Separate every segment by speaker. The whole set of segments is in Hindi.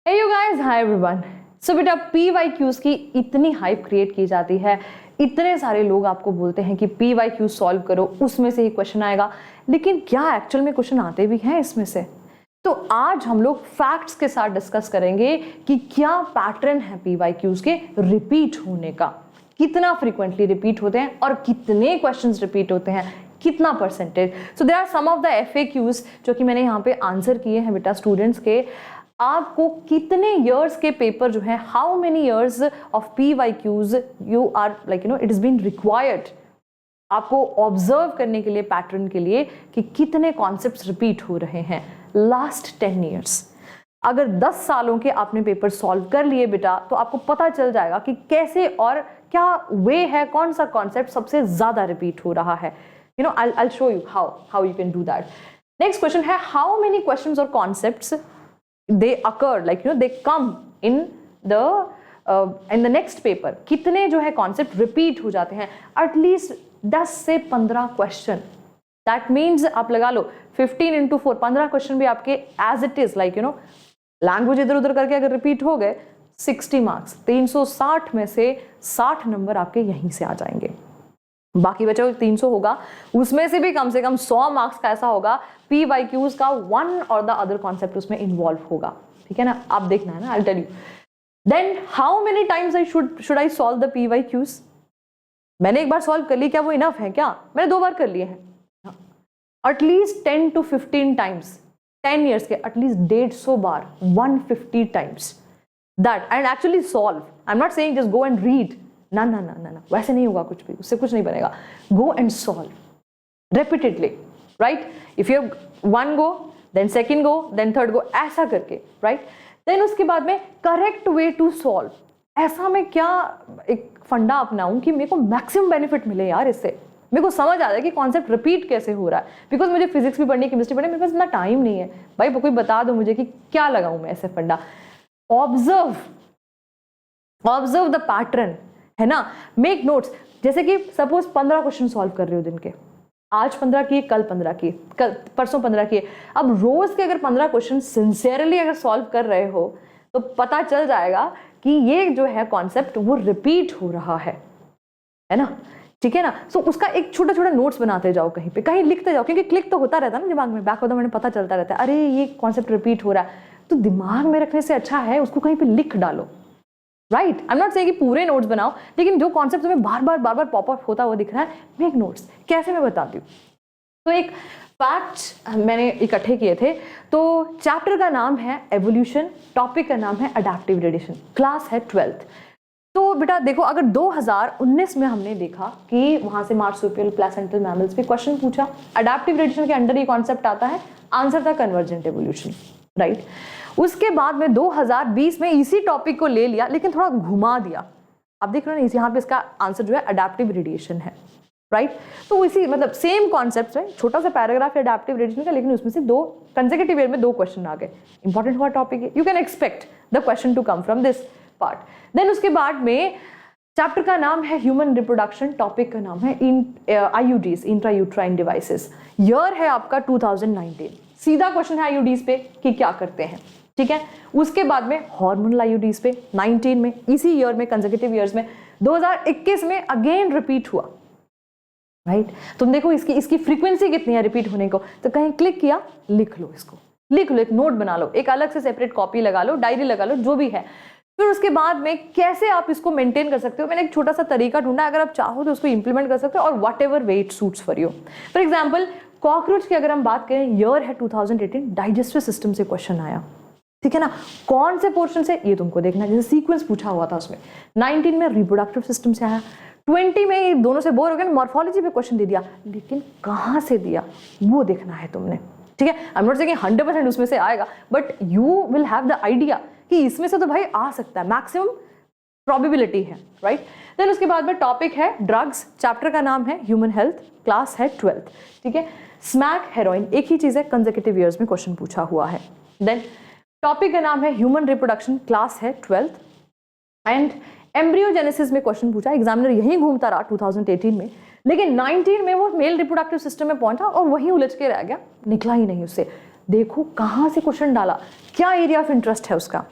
Speaker 1: Hey you guys, hi everyone. So बेटा PYQs की इतनी हाइप क्रिएट की जाती है, इतने सारे लोग आपको बोलते हैं कि PYQ सॉल्व करो, उसमें से ही क्वेश्चन आएगा, लेकिन क्या एक्चुअल में क्वेश्चन आते भी हैं इसमें से? तो आज हम लोग फैक्ट्स के साथ डिस्कस करेंगे कि क्या पैटर्न है PYQs के रिपीट होने का, कितना फ्रीक्वेंटली रिपीट होते हैं और कितने क्वेश्चंस रिपीट होते हैं, कितना percentage. So there are some of the FAQs जो कि मैंने यहाँ पे आंसर किए हैं बेटा स्टूडेंट्स के. आपको कितने इयर्स के पेपर जो है, how many years of PYQs you are like it is been required आपको ऑब्जर्व करने के लिए, पैटर्न के लिए कि कितने कॉन्सेप्ट्स रिपीट हो रहे हैं लास्ट 10 ईयर्स. अगर 10 सालों के आपने पेपर सॉल्व कर लिए बेटा तो आपको पता चल जाएगा कि कैसे और क्या वे है, कौन सा कॉन्सेप्ट सबसे ज्यादा रिपीट हो रहा है. I'll show you how you can do that. Next question है, how many questions or concepts they occur, they come in the next paper. कितने जो है कॉन्सेप्ट रिपीट हो जाते हैं, एटलीस्ट 10 से 15 क्वेश्चन. दैट मीन्स आप लगा लो 15 into 4, 15 क्वेश्चन भी आपके एज इट इज लैंग्वेज इधर उधर करके अगर रिपीट हो गए, 60 मार्क्स, 360 में से 60 नंबर आपके यहीं से आ जाएंगे. बाकी बचा 300 होगा, उसमें से भी कम से कम 100 मार्क्स का ऐसा होगा PYQs का वन और द अदर कॉन्सेप्ट उसमें इन्वॉल्व होगा. ठीक है ना, आप देखना है ना, I tell you. Then how many times I should I solve the PYQs. मैंने एक बार सॉल्व कर ली, क्या वो इनफ है? क्या मैंने 2 बार कर लिए हैं? एटलीस्ट 10 to 15 टाइम्स, 10 ईयर्स के at least 150 bar, 150 times that and actually solve. I am not saying just go and read, ना ना ना ना ना, वैसे नहीं होगा कुछ भी, उससे कुछ नहीं बनेगा. Go and solve repeatedly, right? If you have one go, then second go, then third go, ऐसा करके, right? Then उसके बाद में correct way to solve. ऐसा मैं क्या एक फंडा अपनाऊं कि मेरे को मैक्सिमम बेनिफिट मिले यार इससे, मेरे को समझ आ जाए कि कॉन्सेप्ट रिपीट कैसे हो रहा है. बिकॉज मुझे फिजिक्स भी पढ़नी है, केमिस्ट्री पढ़नी है, मेरे पास इतना टाइम नहीं है भाई. कोई बता दो मुझे कि क्या लगाऊं मैं ऐसे फंडा. ऑब्जर्व द पैटर्न, है ना. Make notes. जैसे कि सपोज 15 क्वेश्चन सॉल्व कर रहे हो दिन के, आज 15 किए, कल 15 किए, कल परसों 15 किए. अब रोज के अगर 15 क्वेश्चन सिंसियरली अगर सॉल्व कर रहे हो तो पता चल जाएगा कि ये जो है कॉन्सेप्ट वो रिपीट हो रहा है ना. ठीक है ना. सो उसका एक छोटा छोटा नोट्स बनाते जाओ, कहीं पे कहीं लिखते जाओ, क्योंकि क्लिक तो होता रहता है ना दिमाग में, बैक ऑफ द माइंड पता चलता रहता है, अरे ये कॉन्सेप्ट रिपीट हो रहा है. तो दिमाग में रखने से अच्छा है उसको कहीं पे लिख डालो. Right, I am not saying कि पूरे नोट्स बनाओ, लेकिन जो कॉन्सेप्ट तुम्हें बार बार पॉप अप होता हुआ दिख रहा है, मेक नोट्स. कैसे मैं बताती हूँ. तो एक फैक्ट मैंने इकट्ठे किए थे. तो चैप्टर का नाम है एवोल्यूशन, टॉपिक का नाम है अडैप्टिव रेडिएशन, क्लास है 12th. तो बेटा देखो, अगर 2019 में हमने देखा कि वहां से मार्सुपियल, प्लेसेंटल मैमल्स पे क्वेश्चन पूछा, अडैप्टिव रेडिएशन के अंडर ये कॉन्सेप्ट आता है, आंसर था कन्वर्जेंट एवोल्यूशन. राइट. उसके बाद में 2020 में इसी टॉपिक को ले लिया, लेकिन थोड़ा घुमा दिया. आप देख रहे हो ना, यहाँ पे इसका आंसर जो है अडैप्टिव रेडिएशन है. राइट. तो इसी मतलब सेम कॉन्सेप्ट है, छोटा सा पैराग्राफ है अडैप्टिव रेडिएशन का, लेकिन उसमें से 2 कंसेक्यूटिव ईयर में 2 क्वेश्चन आ गए. इंपॉर्टेंट हुआ टॉपिक है, you can expect the question to come from this part. Then उसके बाद में चैप्टर का नाम है ह्यूमन रिप्रोडक्शन, टॉपिक का नाम है IUDs, इंट्रायूट्राइन डिवाइसेस. ईयर है आपका 2019. सीधा क्वेश्चन है IUDs पे कि क्या करते हैं. ठीक है. उसके बाद में हार्मोनल IUDs पे 19 में, इसी ईयर में, कंसेक्यूटिव ईयर्स में. 2021 में अगेन रिपीट हुआ. राइट. तुम देखो इसकी फ्रीक्वेंसी कितनी है रिपीट होने को. तो कहीं क्लिक किया, लिख लो, इसको लिख लो, एक नोट बना लो, एक अलग से सेपरेट कॉपी लगा लो, डायरी लगा लो, जो भी है. फिर उसके बाद में कैसे आप इसको मेंटेन कर सकते हो, मैंने एक छोटा सा तरीका ढूंढा, अगर आप चाहो तो उसको इंप्लीमेंट कर सकते हो, और what ever way it suits for you. For example cockroach की अगर हम बात करें, ईयर है 2018, डाइजेस्टिव सिस्टम से क्वेश्चन आया. ठीक है ना. कौन से पोर्शन से, ये तुमको देखना, जैसे सीक्वेंस पूछा हुआ था उसमें. 19 में रिप्रोडक्टिव सिस्टम से आया. 20 में ये दोनों से बोर हो गए, मॉर्फोलॉजी पे क्वेश्चन दे दिया, लेकिन कहाँ से दिया वो देखना है तुमने. ठीक है. आई एम नॉट सेइंग 100% उसमें से आएगा, but you will have the idea कि इसमें से तो भाई आ सकता है, मैक्सिमम प्रोबेबिलिटी है. राइट. देन उसके बाद में टॉपिक है ड्रग्स, चैप्टर का नाम है ह्यूमन हेल्थ, क्लास है 12th. ठीक है. स्मैक, हेरोइन, एक ही चीज है, कंसेक्यूटिव ईयर्स में क्वेश्चन पूछा हुआ है. देन टॉपिक का नाम है ह्यूमन रिप्रोडक्शन, क्लास है 12th. एंड एम्ब्रियोजेनेसिस में क्वेश्चन पूछा, एग्जामिनर यही घूमता रहा 2018 में, लेकिन 19 में वो मेल रिप्रोडक्टिव सिस्टम में पहुंचा और वहीं उलझ के रह गया, निकला ही नहीं उससे. देखो कहाँ से क्वेश्चन डाला, क्या एरिया ऑफ इंटरेस्ट है उसका.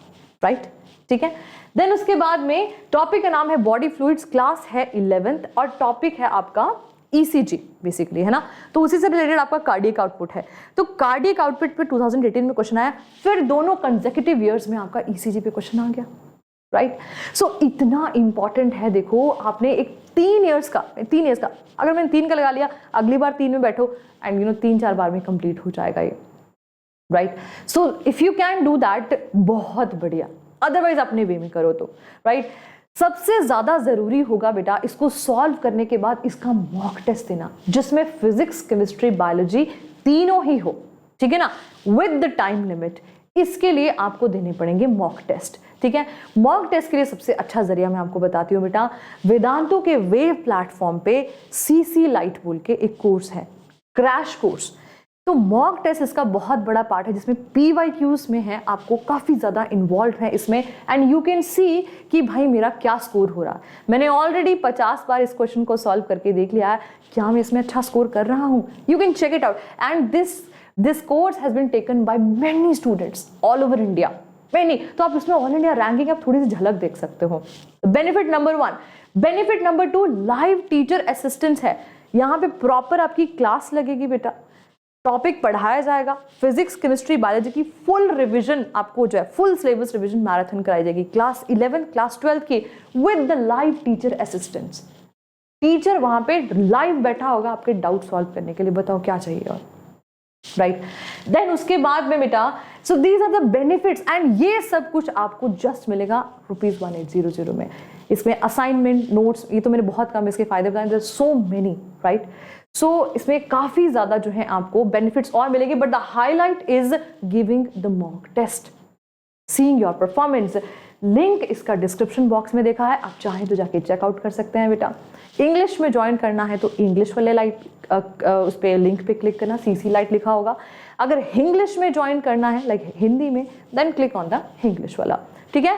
Speaker 1: राइट, ठीक है। देन उसके बाद में टॉपिक का नाम है बॉडी फ्लूइड्स, क्लास है 11th और टॉपिक है आपका ECG बेसिकली, है ना। तो उसी से रिलेटेड आपका कार्डियक आउटपुट है। तो कार्डियक आउटपुट पे 2018 में क्वेश्चन आया, फिर दोनों कंसेक्यूटिव ईयर्स में आपका ECG पे क्वेश्चन आ गया, राइट। सो इतना इंपॉर्टेंट है। देखो आपने एक 3 इयर्स का अगर मैंने 3 का लगा लिया, अगली बार 3 में बैठो एंड 3-4 बार में कंप्लीट हो जाएगा ये, right. So if you can do that, बहुत बढ़िया, अदरवाइज अपने वे में करो तो, राइट। सबसे ज्यादा जरूरी होगा बेटा इसको सॉल्व करने के बाद इसका मॉक टेस्ट देना, जिसमें फिजिक्स, केमिस्ट्री, बायोलॉजी तीनों ही हो, ठीक है ना, विद द टाइम लिमिट। इसके लिए आपको देने पड़ेंगे मॉक टेस्ट, ठीक है। मॉक टेस्ट के लिए सबसे अच्छा जरिया मैं आपको बताती हूँ बेटा, वेदांतों के वेव प्लेटफॉर्म पे CC लाइट बोल के एक कोर्स है, क्रैश कोर्स। तो मॉक टेस्ट इसका बहुत बड़ा पार्ट है, जिसमें PYQs में है, आपको काफ़ी ज़्यादा इन्वॉल्व है इसमें, एंड यू कैन सी कि भाई मेरा क्या स्कोर हो रहा है। मैंने ऑलरेडी 50 बार इस क्वेश्चन को सॉल्व करके देख लिया है, क्या मैं इसमें अच्छा स्कोर कर रहा हूँ। You can check it out, and this course has been taken by many students all over India, many. तो आप इसमें ऑल इंडिया रैंकिंग आप थोड़ी सी झलक देख सकते हो। Benefit number 1। Benefit number 2, live teacher assistance है। यहाँ पे प्रॉपर आपकी क्लास लगेगी बेटा, टॉपिक पढ़ाया जाएगा, फिजिक्स, केमिस्ट्री, बायोलॉजी की फुल रिवीजन आपको जो है, फुल सिलेबस रिवीजन मैराथन कराई जाएगी, क्लास 11, क्लास 12 की, with the live teacher assistance. Teacher वहां पे लाइव बैठा होगा आपके डाउट सॉल्व करने के लिए, बताओ क्या चाहिए और, राइट। देन उसके बाद में बेटा, so these are the benefits, and ये सब कुछ आपको जस्ट मिलेगा ₹1800 में। इसमें असाइनमेंट, नोट्स, ये तो मैंने बहुत कम इसके फायदे बताए, there so many, right. So इसमें काफी ज्यादा जो है आपको बेनिफिट्स और मिलेंगे, but the highlight is giving the mock test, seeing your performance. Link इसका डिस्क्रिप्शन बॉक्स में देखा है, आप चाहें तो जाके चेकआउट कर सकते हैं बेटा। इंग्लिश में ज्वाइन करना है तो इंग्लिश वाले उस पर लिंक पे क्लिक करना, CC लाइट लिखा होगा। अगर इंग्लिश में ज्वाइन करना है लाइक हिंदी में, then click on the English वाला, ठीक है।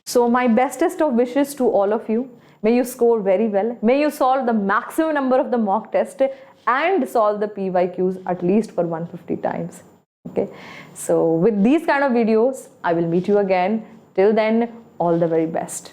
Speaker 1: So my bestest of wishes to all of you. May you score very well. May you solve the maximum number of the mock test and solve the PYQs at least for 150 times. Okay. So with these kind of videos, I will meet you again. Till then, all the very best.